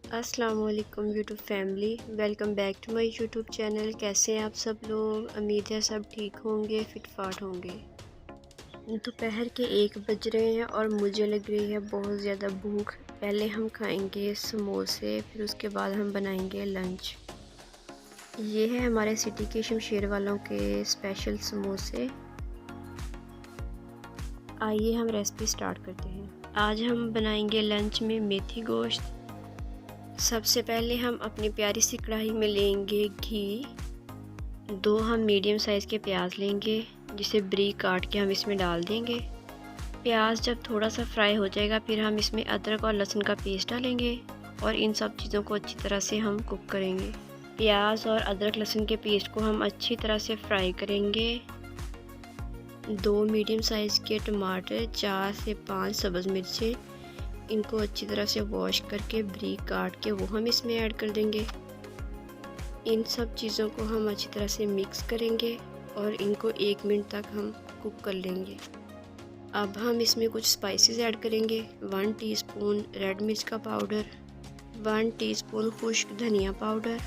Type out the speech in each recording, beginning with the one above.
अस्सलाम वालेकुम YouTube family, welcome back to my YouTube channel. कैसे हैं आप सब लोग? उम्मीद है सब ठीक होंगे, फिट फाट होंगे। दोपहर के 1 बज रहे हैं और मुझे लग रही है बहुत ज़्यादा भूख। पहले हम खाएंगे समोसे, फिर उसके बाद हम बनाएंगे लंच। ये है हमारे सिटी के शमशेर वालों के स्पेशल समोसे। आइए हम रेसिपी स्टार्ट करते हैं। आज हम बनाएंगे लंच में मेथी गोश्त। सबसे पहले हम अपनी प्यारी सी कढ़ाई में लेंगे घी। 2 हम मीडियम साइज़ के प्याज लेंगे, जिसे बारीक काट के हम इसमें डाल देंगे। प्याज जब थोड़ा सा फ्राई हो जाएगा, फिर हम इसमें अदरक और लहसुन का पेस्ट डालेंगे और इन सब चीज़ों को अच्छी तरह से हम कुक करेंगे। प्याज और अदरक लहसुन के पेस्ट को हम अच्छी तरह से फ्राई करेंगे। 2 मीडियम साइज़ के टमाटर, 4 से 5 सब्ज़ मिर्चें, इनको अच्छी तरह से वॉश करके बारीक काट के वो हम इसमें ऐड कर देंगे। इन सब चीज़ों को हम अच्छी तरह से मिक्स करेंगे और इनको 1 मिनट तक हम कुक कर लेंगे। अब हम इसमें कुछ स्पाइसेस ऐड करेंगे। 1 टीस्पून रेड मिर्च का पाउडर, 1 टीस्पून खुश्क धनिया पाउडर,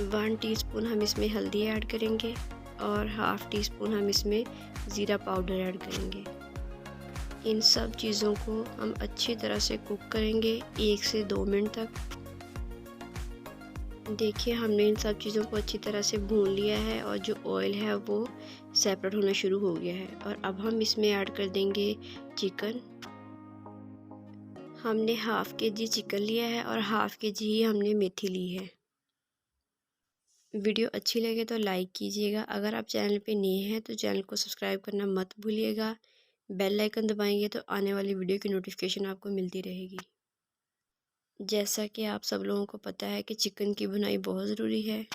1 टीस्पून हम इसमें हल्दी ऐड करेंगे और हाफ़ टी स्पून हम इसमें ज़ीरा पाउडर ऐड करेंगे। इन सब चीज़ों को हम अच्छी तरह से कुक करेंगे 1 से 2 मिनट तक। देखिए, हमने इन सब चीज़ों को अच्छी तरह से भून लिया है और जो ऑयल है वो सेपरेट होना शुरू हो गया है। और अब हम इसमें ऐड कर देंगे चिकन। हमने हाफ़ केजी चिकन लिया है और हाफ़ केजी ही हमने मेथी ली है। वीडियो अच्छी लगे तो लाइक कीजिएगा। अगर आप चैनल पे नए हैं तो चैनल को सब्सक्राइब करना मत भूलिएगा। बेल आइकन दबाएंगे तो आने वाली वीडियो की नोटिफिकेशन आपको मिलती रहेगी। जैसा कि आप सब लोगों को पता है कि चिकन की भुनाई बहुत ज़रूरी है।